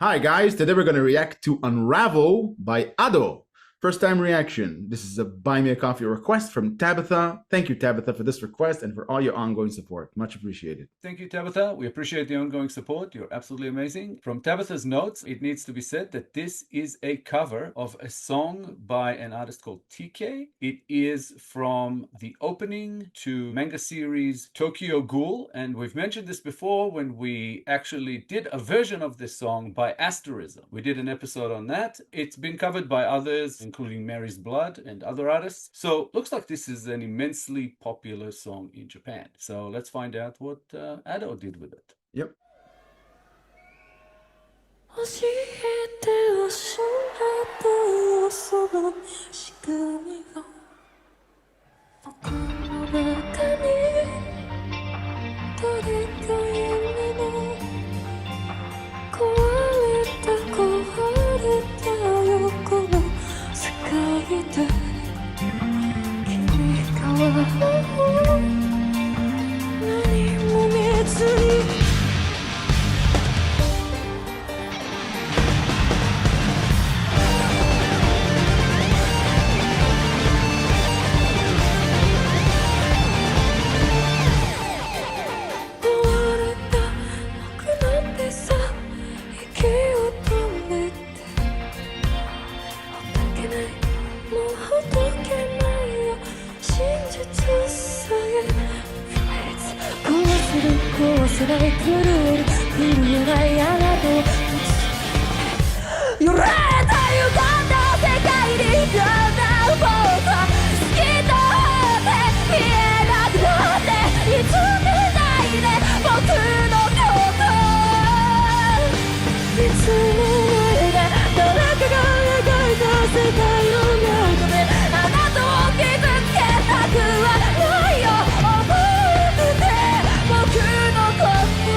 Hi guys, today we're going to react to Unravel by Ado. First time reaction. This is a Buy Me a Coffee request from Tabitha. Thank you, Tabitha, for this request and for all your ongoing support. Much appreciated. Thank you, Tabitha. We appreciate the ongoing support. You're absolutely amazing. From Tabitha's notes, it needs to be said that this is a cover of a song by an artist called TK. It is from the opening to manga series Tokyo Ghoul. And we've mentioned this before when we actually did a version of this song by Asterism. We did an episode on that. It's been covered by others, including Mary's Blood and other artists. So looks like this is an immensely popular song in Japan. So let's find out what Ado did with it. Yep. 教えてほしいあとその仕組みが僕の中に誰か夢の壊れた横の世界で君が何も見えずに 揺れた歪んだ世界にだんだん僕は透き通って見えなくなって見つめないで僕のこと見つめないで誰かが描いた世界の中であなたを傷つけたくはないよ覚えてて僕のこと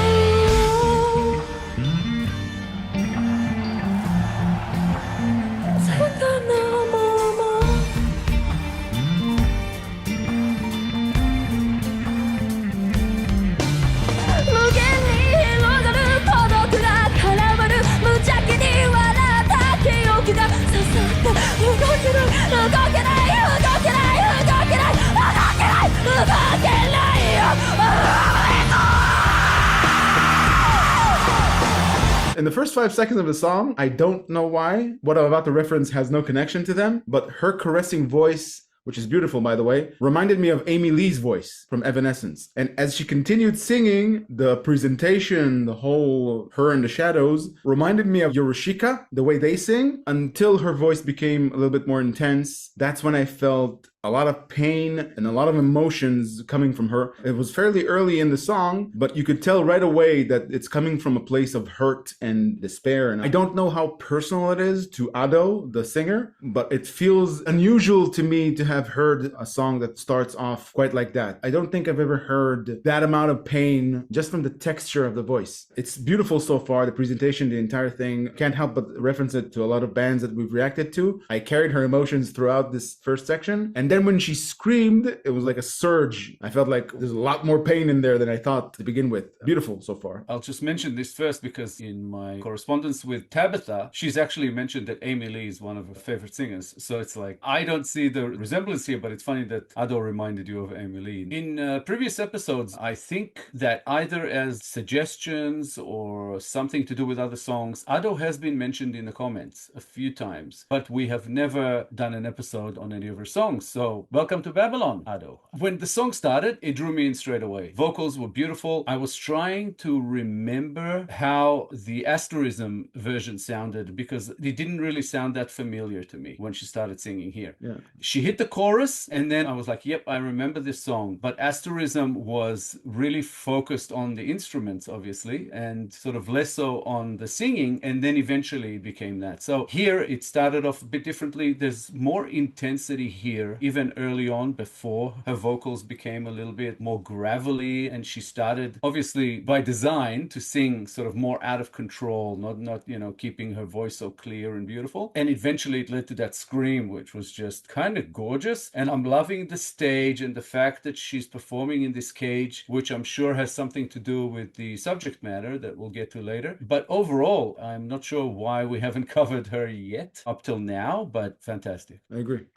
In the first 5 seconds of the song, I don't know why. What I'm about to reference has no connection to them, but her caressing voice, which is beautiful, by the way, reminded me of Amy Lee's voice from Evanescence. And as she continued singing, the presentation, the whole her in the shadows, reminded me of Yorushika, the way they sing, until her voice became a little bit more intense. That's when I felt a lot of pain and a lot of emotions coming from her. It was fairly early in the song, but you could tell right away that it's coming from a place of hurt and despair. And I don't know how personal it is to Ado, the singer, but it feels unusual to me to have heard a song that starts off quite like that. I don't think I've ever heard that amount of pain just from the texture of the voice. It's beautiful so far, the presentation, the entire thing. Can't help but reference it to a lot of bands that we've reacted to. I carried her emotions throughout this first section, and then when she screamed, it was like a surge. I felt like there's a lot more pain in there than I thought to begin with. Beautiful so far. I'll just mention this first because in my correspondence with Tabitha, she's actually mentioned that Amy Lee is one of her favorite singers. So it's like, I don't see the resemblance here, but it's funny that Ado reminded you of Amy Lee. In previous episodes, I think that either as suggestions or something to do with other songs, Ado has been mentioned in the comments a few times, but we have never done an episode on any of her songs. So welcome to BABBLE ON, Ado. When the song started, it drew me in straight away. Vocals were beautiful. I was trying to remember how the Asterism version sounded because it didn't really sound that familiar to me when she started singing here. Yeah. She hit the chorus and then I was like, yep, I remember this song. But Asterism was really focused on the instruments, obviously, and sort of less so on the singing. And then eventually it became that. So here it started off a bit differently. There's more intensity here, even early on, before her vocals became a little bit more gravelly, and she started, obviously by design, to sing sort of more out of control, not keeping her voice so clear and beautiful. And eventually it led to that scream, which was just kind of gorgeous. And I'm loving the stage and the fact that she's performing in this cage, which I'm sure has something to do with the subject matter that we'll get to later. But overall, I'm not sure why we haven't covered her yet up till now, but fantastic. I agree.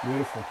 Beautiful.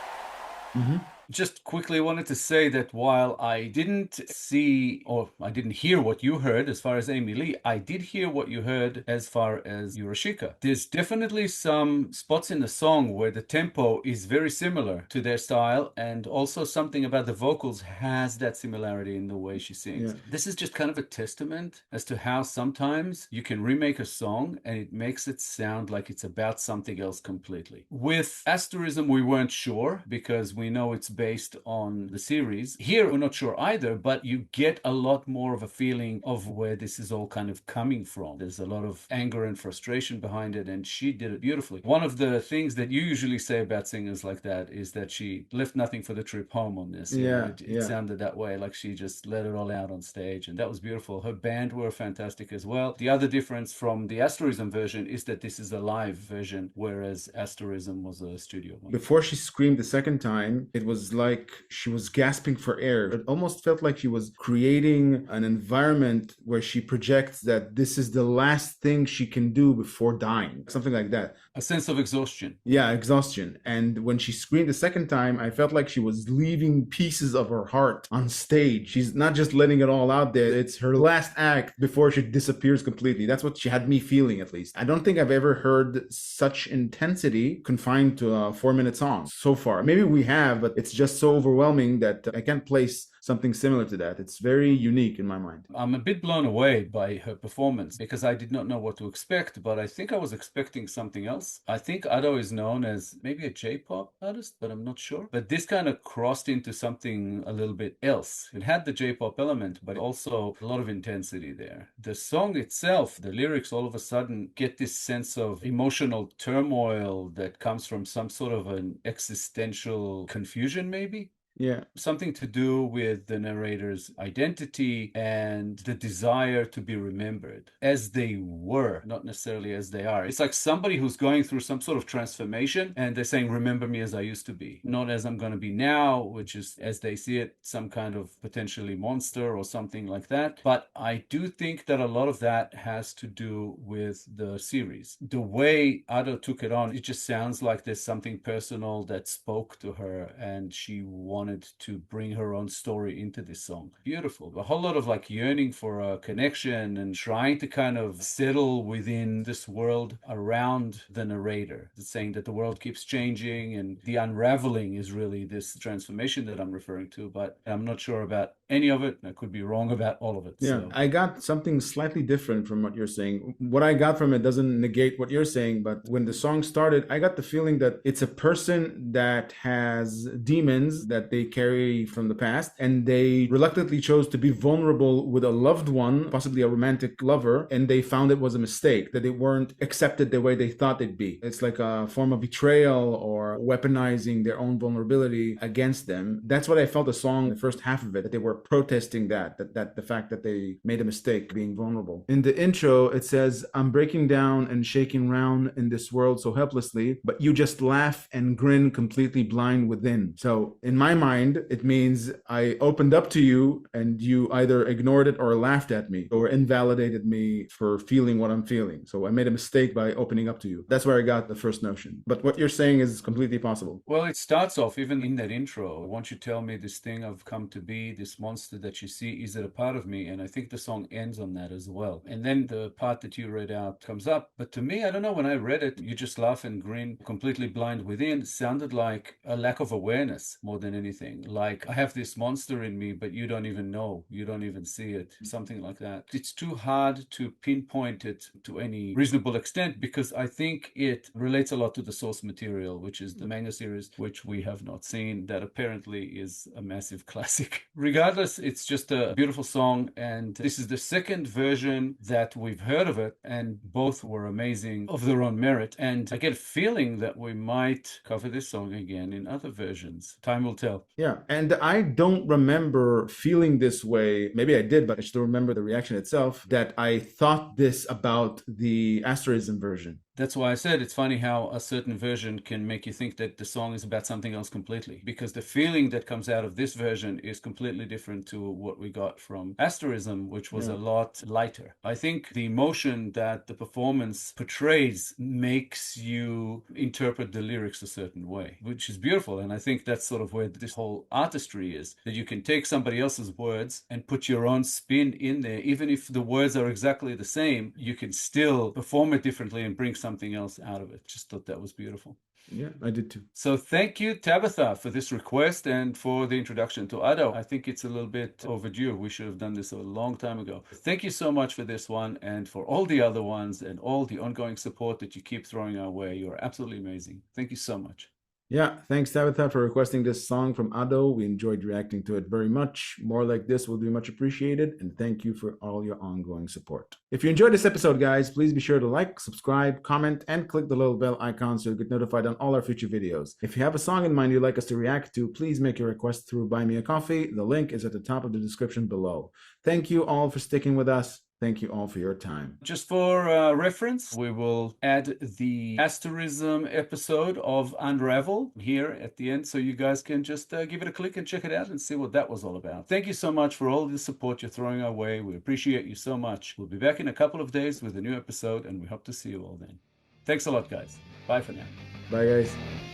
Just quickly wanted to say that while I didn't see, or I didn't hear what you heard as far as Amy Lee, I did hear what you heard as far as Yorushika. There's definitely some spots in the song where the tempo is very similar to their style, and also something about the vocals has that similarity in the way she sings. Yeah. This is just kind of a testament as to how sometimes you can remake a song and it makes it sound like it's about something else completely. With Asterism, we weren't sure because we know it's based on the series. Here, we're not sure either, but you get a lot more of a feeling of where this is all kind of coming from. There's a lot of anger and frustration behind it, and she did it beautifully. One of the things that you usually say about singers like that is that she left nothing for the trip home on this. You know, it sounded that way, like she just let it all out on stage, and that was beautiful. Her band were fantastic as well. The other difference from the Asterism version is that this is a live version, whereas Asterism was a studio one. Before she screamed the second time, it was like she was gasping for air. It almost felt like she was creating an environment where she projects that this is the last thing she can do before dying. Something like that. A sense of exhaustion. Yeah, exhaustion. And when she screamed the second time, I felt like she was leaving pieces of her heart on stage. She's not just letting it all out there. It's her last act before she disappears completely. That's what she had me feeling, at least. I don't think I've ever heard such intensity confined to a 4-minute song so far. Maybe we have, but it's just so overwhelming that I can't place something similar to that. It's very unique in my mind. I'm a bit blown away by her performance because I did not know what to expect, but I think I was expecting something else. I think Ado is known as maybe a J-pop artist, but I'm not sure. But this kind of crossed into something a little bit else. It had the J-pop element, but also a lot of intensity there. The song itself, the lyrics all of a sudden get this sense of emotional turmoil that comes from some sort of an existential confusion, maybe. Yeah. Something to do with the narrator's identity and the desire to be remembered as they were, not necessarily as they are. It's like somebody who's going through some sort of transformation and they're saying, remember me as I used to be, not as I'm going to be now, which is, as they see it, some kind of potentially monster or something like that. But I do think that a lot of that has to do with the series. The way Ado took it on, it just sounds like there's something personal that spoke to her and she wanted wanted to bring her own story into this song. Beautiful. A whole lot of like yearning for a connection and trying to kind of settle within this world around the narrator. It's saying that the world keeps changing, and the unraveling is really this transformation that I'm referring to, but I'm not sure about any of it. I could be wrong about all of it. Yeah, So. I got something slightly different from what you're saying. What I got from it doesn't negate what you're saying, but when the song started, I got the feeling that it's a person that has demons that they carry from the past, and they reluctantly chose to be vulnerable with a loved one, possibly a romantic lover, and they found it was a mistake, that they weren't accepted the way they thought they'd be. It's like a form of betrayal or weaponizing their own vulnerability against them. That's what I felt the song, the first half of it, that they were protesting that the fact that they made a mistake being vulnerable. In the intro, it says, I'm breaking down and shaking round in this world so helplessly, but you just laugh and grin completely blind within. So in my mind, it means I opened up to you and you either ignored it or laughed at me or invalidated me for feeling what I'm feeling. So I made a mistake by opening up to you. That's where I got the first notion. But what you're saying is completely possible. Well, it starts off even in that intro. Won't you tell me this thing I've come to be, this monster that you see, is it a part of me? And I think the song ends on that as well. And then the part that you read out comes up. But to me, I don't know, when I read it, you just laugh and grin, completely blind within, sounded like a lack of awareness more than anything. Like, I have this monster in me, but you don't even know. You don't even see it. Something like that. It's too hard to pinpoint it to any reasonable extent because I think it relates a lot to the source material, which is the manga series, which we have not seen, that apparently is a massive classic. Regardless, it's just a beautiful song, and this is the second version that we've heard of it, and both were amazing of their own merit. And I get a feeling that we might cover this song again in other versions. Time will tell. Yeah, and I don't remember feeling this way. Maybe I did, but I still remember the reaction itself, that I thought this about the Asterism version. That's why I said it's funny how a certain version can make you think that the song is about something else completely, because the feeling that comes out of this version is completely different to what we got from Asterism, which was a lot lighter. I think the emotion that the performance portrays makes you interpret the lyrics a certain way, which is beautiful. And I think that's sort of where this whole artistry is, that you can take somebody else's words and put your own spin in there. Even if the words are exactly the same, you can still perform it differently and bring something else out of it. Just thought that was beautiful. Yeah, I did too. So thank you, Tabitha, for this request and for the introduction to Ado. I think it's a little bit overdue. We should have done this a long time ago. Thank you so much for this one and for all the other ones and all the ongoing support that you keep throwing our way. You're absolutely amazing. Thank you so much. Yeah, thanks Tabitha for requesting this song from Ado. We enjoyed reacting to it very much. More like this will be much appreciated, and thank you for all your ongoing support. If you enjoyed this episode, guys, please be sure to like, subscribe, comment, and click the little bell icon so you'll get notified on all our future videos. If you have a song in mind you'd like us to react to, please make your request through BuyMeACoffee. The link is at the top of the description below. Thank you all for sticking with us. Thank you all for your time. Just for reference, we will add the Asterism episode of Unravel here at the end, so you guys can just give it a click and check it out and see what that was all about. Thank you so much for all the support you're throwing our way. We appreciate you so much. We'll be back in a couple of days with a new episode, and we hope to see you all then. Thanks a lot, guys. Bye for now. Bye, guys.